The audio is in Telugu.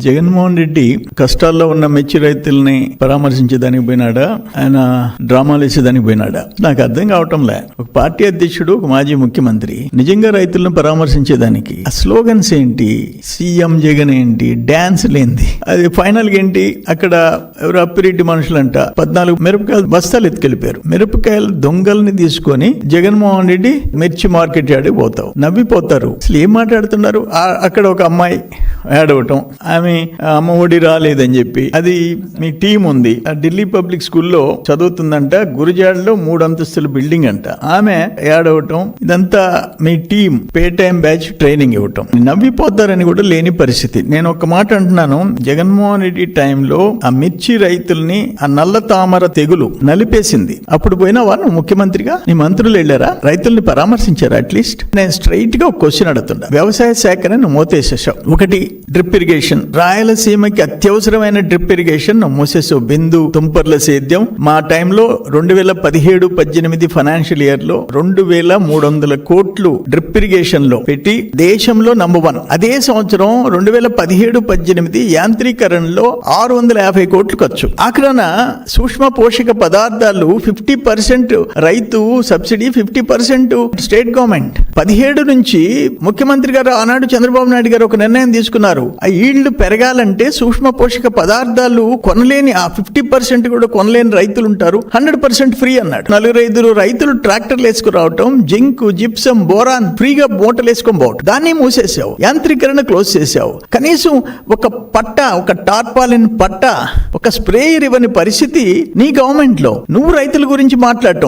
జగన్మోహన్ రెడ్డి కష్టాల్లో ఉన్న మిర్చి రైతుల్ని పరామర్శించేదానికి పోయినాడా, ఆయన డ్రామాలు వేసేదానికి పోయినాడా నాకు అర్థం కావటంలే. ఒక పార్టీ అధ్యక్షుడు, ఒక మాజీ ముఖ్యమంత్రి నిజంగా రైతులను పరామర్శించేదానికి ఆ స్లోగన్స్ ఏంటి, సీఎం జగన్ ఏంటి, డాన్స్ లేంది, అది ఫైనల్ ఏంటి? అక్కడ ఎవరు అప్పిరెడ్డి మనుషులంట 14 మిరపకాయలు బస్తాలు ఎత్తుకెళ్ళిపోయారు. మిరపకాయలు దొంగల్ని తీసుకొని జగన్మోహన్ రెడ్డి మిర్చి మార్కెట్ యార్డ్కి పోతావు, నవ్విపోతారు. అసలు ఏం మాట్లాడుతున్నారు? అక్కడ ఒక అమ్మాయి యాడ్ అవటం, ఆమె అమ్మ ఒడి రాలేదని చెప్పి, అది మీ టీం ఉంది, ఢిల్లీ పబ్లిక్ స్కూల్లో చదువుతుందంట, గురుజాడలో 3 అంతస్తుల బిల్డింగ్ అంట, ఆమె యాడ్ అవటం, ఇదంతా మీ team Paytm batch training ఇవ్వటం. నవ్విపోతారని కూడా లేని పరిస్థితి. నేను ఒక మాట అంటున్నాను, జగన్మోహన్ రెడ్డి టైంలో ఆ మిర్చి రైతుల్ని ఆ నల్ల తామర తెగులు నలిపేసింది. అప్పుడు పోయినా వాళ్ళు ముఖ్యమంత్రిగా నీ మంత్రులు వెళ్ళారా, రైతుల్ని పరామర్శించారా? అట్లీస్ట్ నేను స్ట్రైట్ గా ఒక క్వశ్చన్ అడుగుతున్నా. వ్యవసాయ శాఖని నువ్వు మోతేసేసావు. ఒకటి డ్రిప్ ఇరిగేషన్, రాయలసీమకి అత్యవసరమైన డ్రిప్ ఇరిగేషన్ నువ్వు మూసేసావు. బిందు తుంపర్ల సేద్యం మా టైంలో 2017-18 ఫైనాన్షియల్ ఇయర్ లో 2300 కోట్లు డ్రిప్ ఇరిగేషన్ లో పెట్టి దేశంలో నంబర్ 1. అదే సంవత్సరం 2017-18 యాంత్రీకరణలో 650 కోట్లు ఖర్చు. ఆఖరణ సూక్ష్మ పోషక పదార్థాలు 50% రైతు సబ్సిడీ, 50% స్టేట్ గవర్నమెంట్. 17 నుంచి ముఖ్యమంత్రి గారు ఆనాడు చంద్రబాబు నాయుడు గారు ఒక నిర్ణయం తీసుకున్నారు. ఆ ఈల్డ్ పెరగాలంటే సూక్ష్మ పోషక పదార్థాలు కొనలేని, ఆ 50% కూడా కొనలేని రైతులు ఉంటారు, 100% ఫ్రీ అన్నాడు. 4-5 రైతులు ట్రాక్టర్లు వేసుకురావటం, జింక్, జిప్సం, బోరాన్ ఫ్రీగా మూటలు వేసుకొని పోవటం, దాన్ని మూసేసావు. యాంత్రీకరణ క్లోజ్ చేసావు. కనీసం ఒక పట్ట, ఒక టార్పాలిన్ పట్ట, ఒక స్ప్రేయర్ ఇవ్వని పరిస్థితి నీ గవర్నమెంట్ లో. నువ్వు రైతుల గురించి మాట్లాడటం